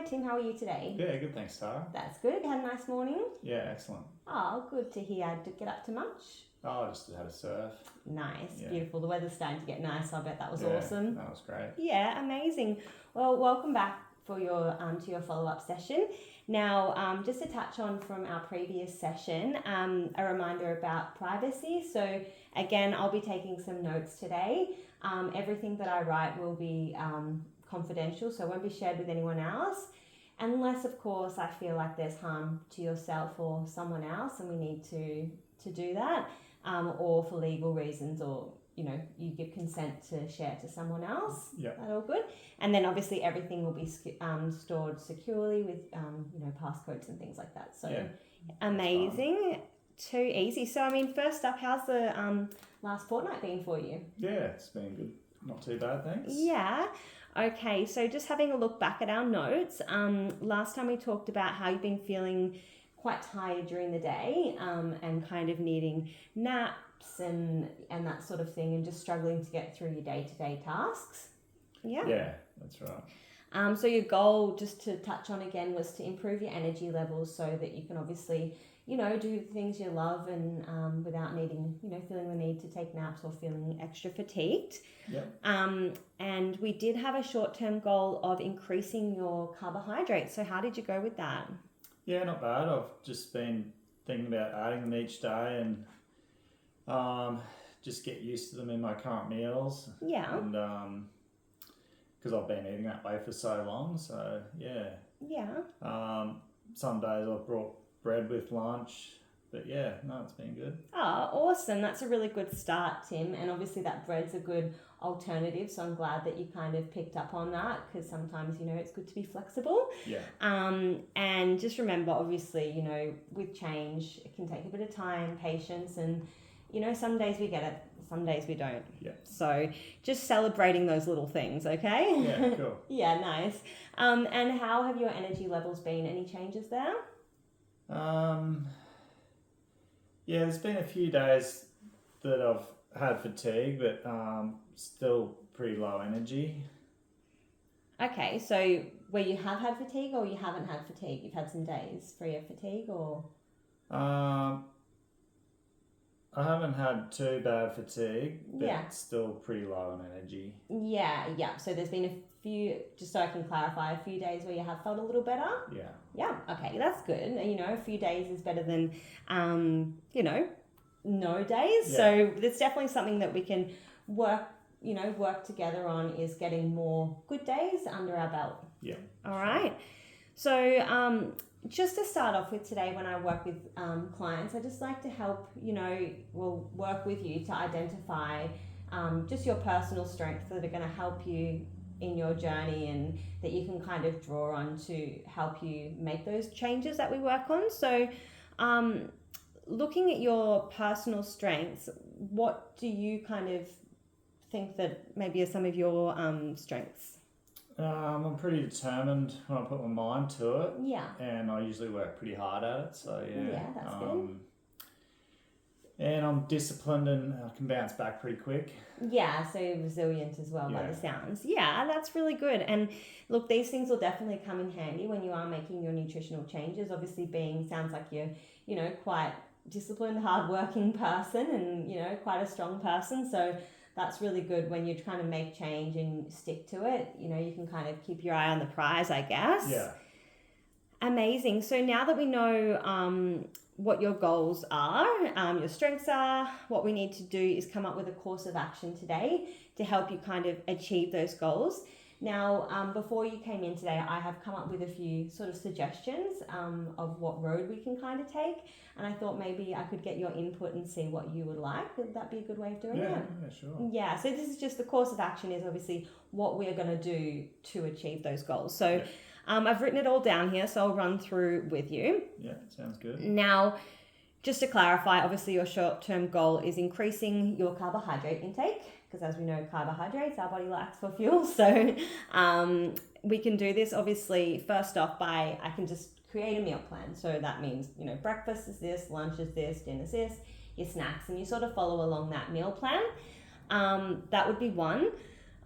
Hi Tim, how are you today? Yeah, good, thanks, Tara. That's good. Had a nice morning? Yeah, excellent. Oh, good to hear. Did get up to much? Oh, I just had a surf. Nice, Yeah. beautiful. The weather's starting to get nice. I bet that was Yeah, awesome. that was great. Yeah, amazing. Well, welcome back for your to your follow-up session. Now, just to touch on from our previous session, a reminder about privacy. So again, I'll be taking some notes today. Everything that I write will be confidential, so it won't be shared with anyone else. Unless, of course, I feel like there's harm to yourself or someone else, and we need to do that, or for legal reasons, or you give consent to share to someone else. Yeah. That all good? And then obviously everything will be stored securely with passcodes and things like that. So Yeah, amazing, too easy. So I mean, first up, how's the last fortnight been for you? Yeah, it's been good. Not too bad, thanks. Yeah. Okay, so just having a look back at our notes, last time we talked about how you've been feeling quite tired during the day, and kind of needing naps and that sort of thing, and just struggling to get through your day-to-day tasks. Yeah. Yeah, that's right. So your goal, just to touch on again, was to improve your energy levels so that you can obviously, do the things you love and without needing, feeling the need to take naps or feeling extra fatigued. Yep. And we did have a short-term goal of increasing your carbohydrates. So how did you go with that? Yeah, not bad. I've just been thinking about adding them each day and just get used to them in my current meals. Yeah. And because I've been eating that way for so long, so yeah. Yeah. Some days I've brought bread with lunch, but yeah, no, it's been good. Oh, awesome. That's a really good start, Tim. And obviously that bread's a good alternative. So I'm glad that you kind of picked up on that, because sometimes, it's good to be flexible. Yeah. And just remember, obviously, with change, it can take a bit of time, patience, and, some days we get it, some days we don't. Yeah. So just celebrating those little things, okay? Yeah, cool. Yeah, nice. And how have your energy levels been? Any changes there? Yeah, there's been a few days that I've had fatigue, but still pretty low energy. Okay, so where you have had fatigue or you haven't had fatigue? You've had some days free of fatigue, or? I haven't had too bad fatigue, but Yeah. still pretty low on energy. Yeah. So there's been a few, just so I can clarify, a few days where you have felt a little better? Yeah. Yeah, okay, that's good. A few days is better than, no days. Yeah. So there's definitely something that we can work together on, is getting more good days under our belt. Yeah. All right. So just to start off with today, when I work with clients, I just like to help, work with you to identify just your personal strengths that are going to help you in your journey, and that you can kind of draw on to help you make those changes that we work on. So looking at your personal strengths, what do you kind of think that maybe are some of your strengths? I'm pretty determined when I put my mind to it. Yeah. And I usually work pretty hard at it, so yeah. Yeah, that's good. And I'm disciplined and I can bounce back pretty quick. Yeah, so resilient as well, by Yeah. the sounds. Yeah, that's really good. And look, these things will definitely come in handy when you are making your nutritional changes. Obviously, sounds like you're, quite disciplined, hardworking person, and quite a strong person. So that's really good when you're trying to make change and stick to it. You can kind of keep your eye on the prize, I guess. Yeah. Amazing. So now that we know what your goals are, your strengths are, what we need to do is come up with a course of action today to help you kind of achieve those goals. Now, before you came in today, I have come up with a few sort of suggestions of what road we can kind of take. And I thought maybe I could get your input and see what you would like. Would that be a good way of doing it? Yeah, sure. Yeah, so this is just the course of action is obviously what we're going to do to achieve those goals. So Yeah. I've written it all down here, so I'll run through with you. Yeah, sounds good. Now, just to clarify, obviously your short-term goal is increasing your carbohydrate intake, because as we know, carbohydrates our body likes for fuel. So we can do this obviously first off by, I can just create a meal plan. So that means, breakfast is this, lunch is this, dinner is this, your snacks, and you sort of follow along that meal plan. That would be one.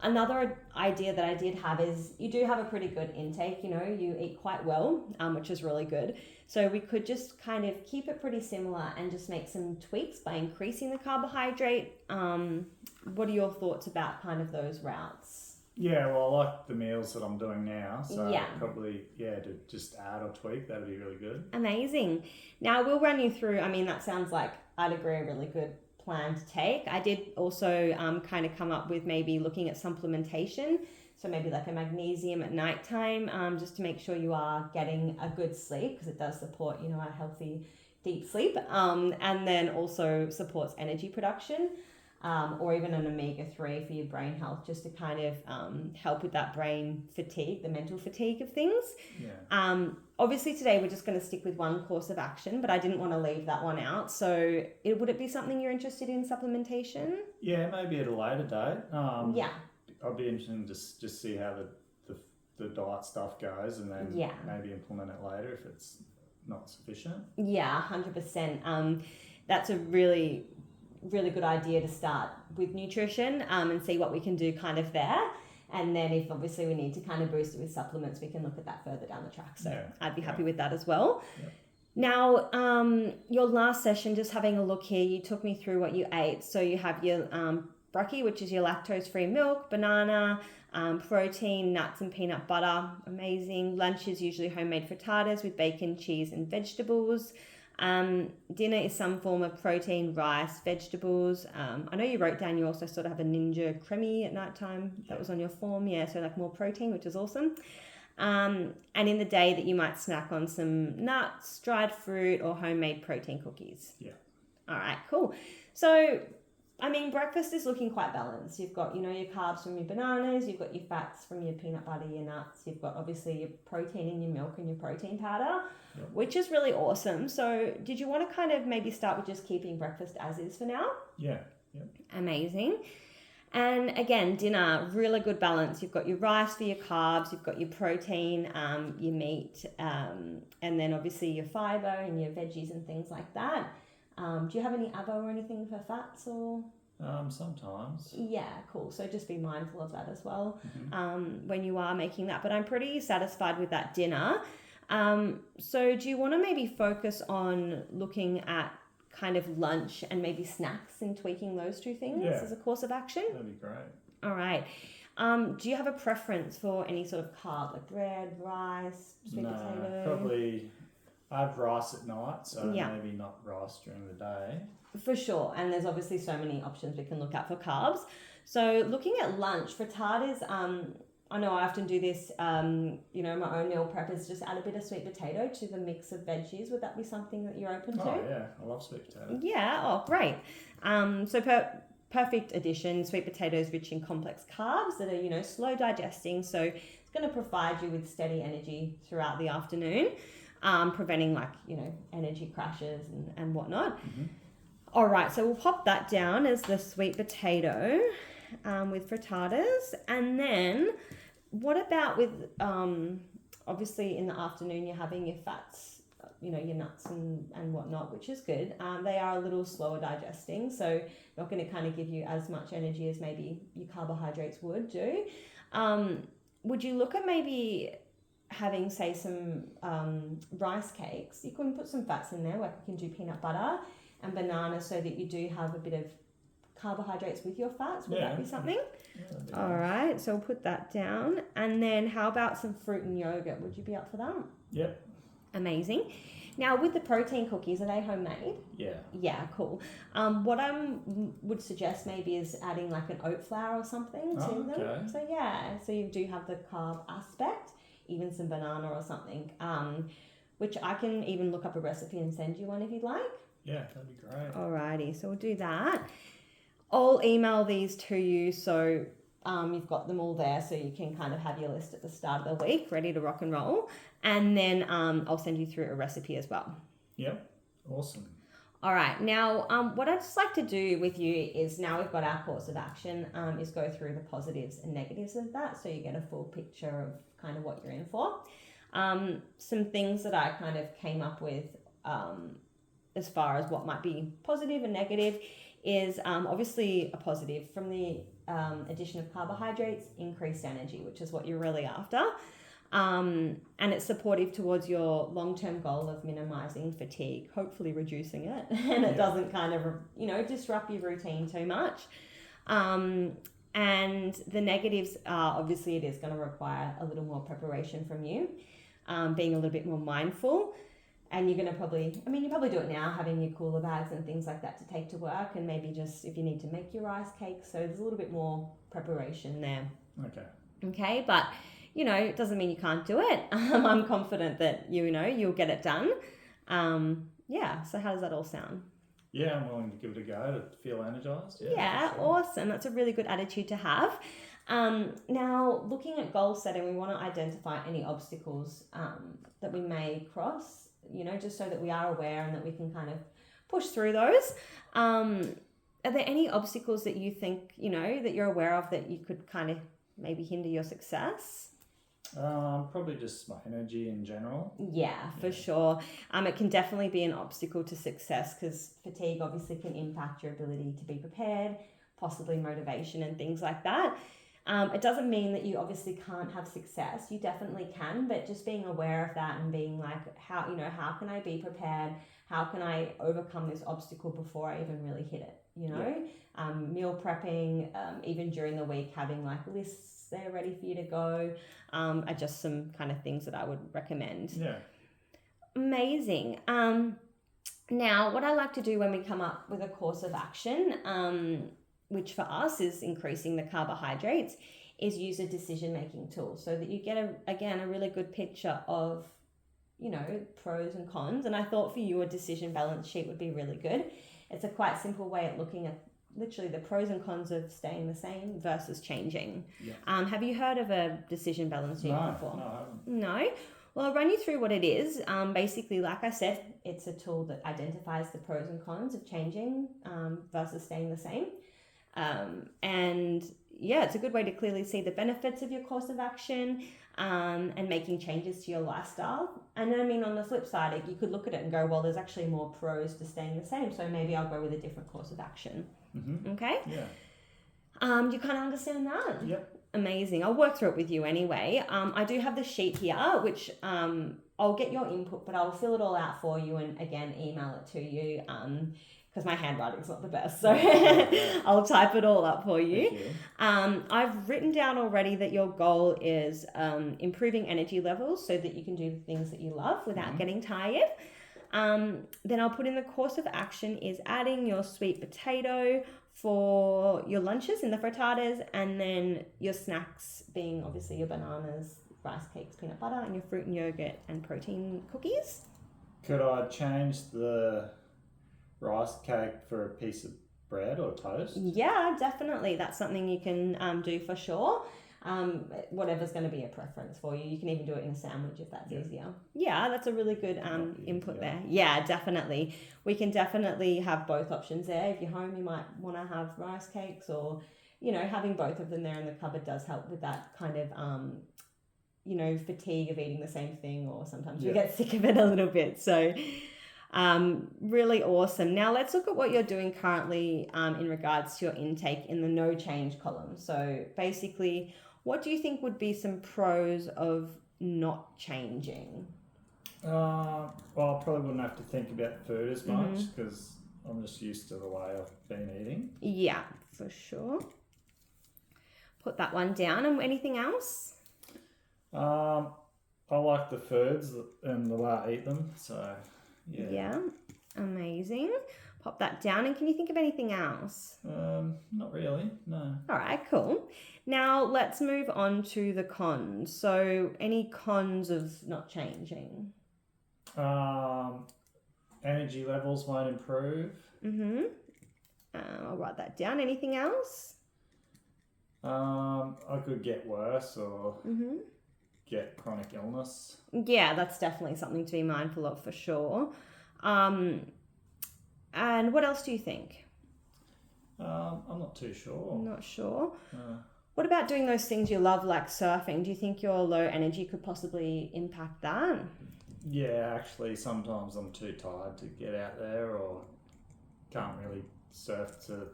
Another idea that I did have is you do have a pretty good intake, you eat quite well, which is really good. So we could just kind of keep it pretty similar and just make some tweaks by increasing the carbohydrate. What are your thoughts about kind of those routes? Yeah, well, I like the meals that I'm doing now, so Yeah. probably, to just add or tweak, that'd be really good. Amazing. Now we'll run you through, that sounds like, I'd agree, a really good plan to take. I did also kind of come up with maybe looking at supplementation. So maybe like a magnesium at nighttime, just to make sure you are getting a good sleep, because it does support, a healthy deep sleep, and then also supports energy production, or even an omega-3 for your brain health, just to kind of help with that brain fatigue, the mental fatigue of things. Yeah. Obviously today we're just going to stick with one course of action, but I didn't want to leave that one out. So would it be something you're interested in, supplementation? Yeah, maybe at a later date. Yeah. I'd be interested to just see how the diet stuff goes, and then maybe implement it later if it's not sufficient. Yeah, 100%. That's a really, really good idea to start with nutrition, and see what we can do kind of there. And then if obviously we need to kind of boost it with supplements, we can look at that further down the track. So I'd be happy with that as well. Yeah. Now, your last session, just having a look here, you took me through what you ate. So you have your brekkie, which is your lactose-free milk, banana, protein, nuts and peanut butter. Amazing. Lunch is usually homemade frittatas with bacon, cheese and vegetables. Dinner is some form of protein, rice, vegetables. I know you wrote down you also sort of have a Ninja Creamy at nighttime. That was on your form. Yeah, so like more protein, which is awesome. And in the day that you might snack on some nuts, dried fruit or homemade protein cookies. Yeah. All right, cool. So, breakfast is looking quite balanced. You've got, your carbs from your bananas, you've got your fats from your peanut butter, your nuts, you've got obviously your protein in your milk and your protein powder, which is really awesome. So did you want to kind of maybe start with just keeping breakfast as is for now? Yeah. Amazing. And again, dinner, really good balance. You've got your rice for your carbs, you've got your protein, your meat, and then obviously your fiber and your veggies and things like that. Do you have any avo or anything for fats or? Sometimes. Yeah, cool. So just be mindful of that as well, when you are making that. But I'm pretty satisfied with that dinner. So do you want to maybe focus on looking at kind of lunch and maybe snacks and tweaking those two things as a course of action? That'd be great. All right. Do you have a preference for any sort of carb, like bread, rice, sweet potato? Probably. I have rice at night, so maybe not rice during the day. For sure. And there's obviously so many options we can look at for carbs. So looking at lunch, frittatas, I know I often do this, my own meal prep is just add a bit of sweet potato to the mix of veggies. Would that be something that you're open to? Oh, yeah. I love sweet potato. Yeah. Oh, great. So perfect addition. Sweet potatoes rich in complex carbs that are, slow digesting. So it's going to provide you with steady energy throughout the afternoon. Preventing energy crashes and whatnot. Mm-hmm. All right, so we'll pop that down as the sweet potato with frittatas. And then what about with, obviously in the afternoon you're having your fats, your nuts and whatnot, which is good. They are a little slower digesting, so not going to kind of give you as much energy as maybe your carbohydrates would do. Would you look at maybe having, say, some rice cakes? You can put some fats in there, like you can do peanut butter and banana, so that you do have a bit of carbohydrates with your fats. Would that be something? Yeah, all right, so we'll put that down. And then how about some fruit and yogurt? Would you be up for that? Yep. Amazing. Now with the protein cookies, are they homemade? Yeah. Yeah, cool. What I would suggest maybe is adding like an oat flour or something to them. Okay. So you do have the carb aspect, even some banana or something, which I can even look up a recipe and send you one if you'd like. Yeah, that'd be great. Alrighty, so we'll do that. I'll email these to you, so you've got them all there, so you can kind of have your list at the start of the week ready to rock and roll. And then I'll send you through a recipe as well. Yep, awesome. All right, now what I'd just like to do with you is, now we've got our course of action, is go through the positives and negatives of that, so you get a full picture of kind of what you're in for. Some things that I kind of came up with as far as what might be positive and negative is obviously a positive from the addition of carbohydrates, increased energy, which is what you're really after. And it's supportive towards your long-term goal of minimizing fatigue, hopefully reducing it, and it doesn't kind of, disrupt your routine too much. And the negatives are, obviously, it is going to require a little more preparation from you, being a little bit more mindful. And you're going to you probably do it now, having your cooler bags and things like that to take to work, and maybe just if you need to make your rice cakes. So there's a little bit more preparation there. Okay, but it doesn't mean you can't do it. I'm confident that you'll get it done. So how does that all sound? Yeah, I'm willing to give it a go to feel energized. Yeah, sure. Awesome. That's a really good attitude to have. Now, looking at goal setting, we want to identify any obstacles that we may cross, just so that we are aware and that we can kind of push through those. Are there any obstacles that you think, that you're aware of that you could kind of maybe hinder your success? Probably just my energy in general. Yeah, for sure. It can definitely be an obstacle to success because fatigue obviously can impact your ability to be prepared, possibly motivation and things like that. It doesn't mean that you obviously can't have success. You definitely can, but just being aware of that and being like, how can I be prepared? How can I overcome this obstacle before I even really hit it? Meal prepping, even during the week, having like lists there ready for you to go, are just some kind of things that I would recommend. Yeah. Amazing. Now, what I like to do when we come up with a course of action, which for us is increasing the carbohydrates, is use a decision-making tool so that you get a really good picture of, pros and cons. And I thought for you a decision balance sheet would be really good. It's a quite simple way of looking at literally the pros and cons of staying the same versus changing. Yeah. Have you heard of a decision balance sheet before? No, I haven't. No? Well, I'll run you through what it is. Basically, like I said, it's a tool that identifies the pros and cons of changing versus staying the same. It's a good way to clearly see the benefits of your course of action and making changes to your lifestyle. And then, on the flip side, you could look at it and go, well, there's actually more pros to staying the same, so maybe I'll go with a different course of action. Mm-hmm. Okay? Yeah. Do you kind of understand that? Yep. Amazing. I'll work through it with you anyway. I do have the sheet here, which I'll get your input, but I'll fill it all out for you and, again, email it to you because my handwriting's not the best. So I'll type it all up for you. Thank you. I've written down already that your goal is improving energy levels so that you can do the things that you love without getting tired. Then I'll put in the course of action is adding your sweet potato for your lunches in the frittatas, and then your snacks being obviously your bananas, rice cakes, peanut butter, and your fruit and yogurt and protein cookies. Could I change the rice cake for a piece of bread or toast? Yeah, definitely. That's something you can do for sure. Whatever's going to be a preference for you. You can even do it in a sandwich if that's easier. Yeah, that's a really good input there. Yeah, definitely. We can definitely have both options there. If you're home, you might want to have rice cakes, or, having both of them there in the cupboard does help with that kind of, fatigue of eating the same thing, or sometimes we get sick of it a little bit. So really awesome. Now let's look at what you're doing currently in regards to your intake in the no change column. So basically, what do you think would be some pros of not changing? Well, I probably wouldn't have to think about food as much because I'm just used to the way I've been eating. Yeah, for sure. Put that one down. And anything else? I like the foods and the way I eat them, so yeah. Yeah, amazing. Pop that down. And can you think of anything else? Not really, no. All right, cool. Now let's move on to the cons. So any cons of not changing? Energy levels won't improve. I'll write that down. Anything else? I could get worse or get chronic illness. Yeah, that's definitely something to be mindful of for sure. And what else do you think? I'm not too sure. Not sure. What about doing those things you love, like surfing? Do you think your low energy could possibly impact that? Yeah, actually, sometimes I'm too tired to get out there or can't really surf to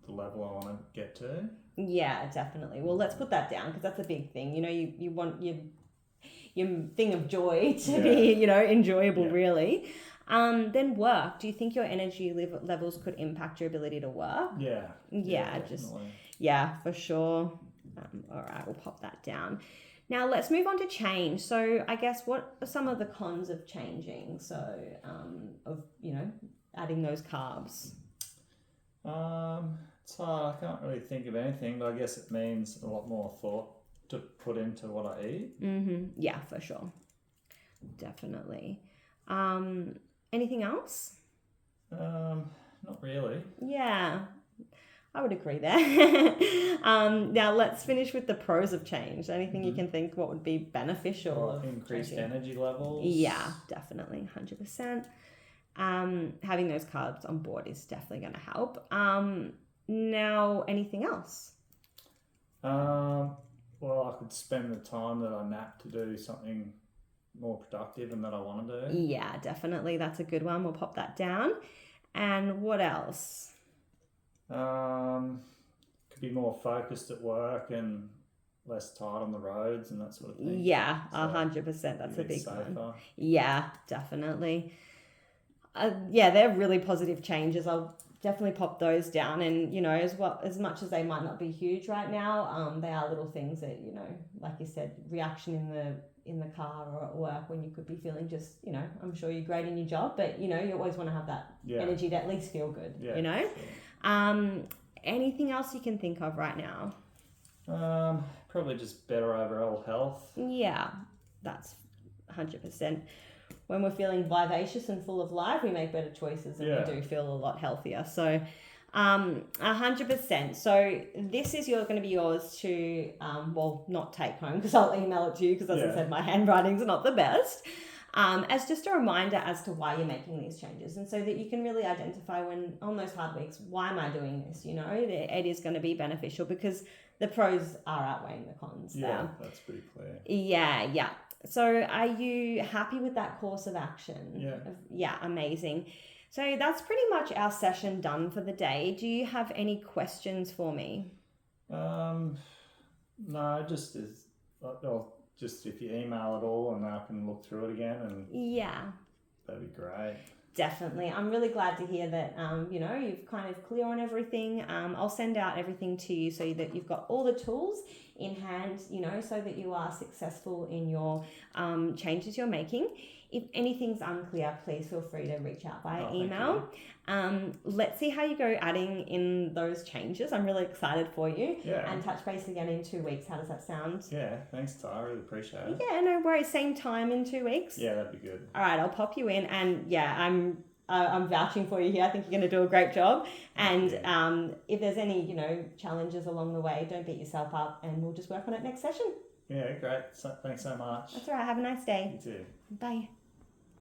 the level I want to get to. Yeah, definitely. Well, let's put that down because that's a big thing. You know, you want your thing of joy to be, you know, enjoyable, really. Then work. Do you think your energy levels could impact your ability to work? Yeah. Yeah, Definitely. Yeah, for sure. All right, we'll pop that down. Now let's move on to change. So I guess what are some of the cons of changing? So of, you know, adding those carbs. It's hard. I can't really think of anything, but I guess it means a lot more thought to put into what I eat. Yeah, for sure. Definitely. Anything else? Not really. Yeah, I would agree there. Now let's finish with the pros of change. Anything you can think what would be beneficial Or of increased changing? energy levels. Yeah, definitely, 100%. Having those carbs on board is definitely going to help. Now, anything else? Well, I could spend the time that I nap to do something more productive and that I want to do. Yeah, definitely. That's a good one. We'll pop that down. And what else? Could be more focused at work and less tight on the roads and that sort of thing. Yeah, So 100%. That's a big safer. one. Yeah, definitely. Yeah, they're really positive changes. I'll definitely pop those down. And, you know, as much as they might not be huge right now, they are little things that, you know, like you said, reaction in the car or at work when you could be feeling just, you know, I'm sure you're great in your job, but, you know, you always want to have that energy to at least feel good, you know? Sure. Anything else you can think of right now? Probably just better overall health. Yeah, that's 100%. When we're feeling vivacious and full of life, we make better choices and we do feel a lot healthier. So 100%. So this is going to be yours to, well, not take home because I'll email it to you because as I said, my handwriting's not the best. As just a reminder as to why you're making these changes and so that you can really identify when on those hard weeks, why am I doing this? You know, it is going to be beneficial because the pros are outweighing the cons. Yeah, that's pretty clear. Yeah. So are you happy with that course of action? Yeah. Yeah, amazing. So that's pretty much our session done for the day. Do you have any questions for me? No, just if you email it all and I can look through it again and that'd be great. Definitely. I'm really glad to hear that, you know, you've kind of clear on everything. I'll send out everything to you so that you've got all the tools in hand, you know, so that you are successful in your changes you're making. If anything's unclear, please feel free to reach out via email. Let's see how you go adding in those changes. I'm really excited for you. Yeah. And touch base again in 2 weeks. How does that sound? Yeah, thanks, Ty. I really appreciate it. Yeah, no worries. Same time in 2 weeks. Yeah, that'd be good. All right, I'll pop you in, and yeah, I'm vouching for you here. I think you're going to do a great job. And if there's any, you know, challenges along the way, don't beat yourself up, and we'll just work on it next session. Yeah, great. Thanks so much. That's all right. Have a nice day. You too. Bye.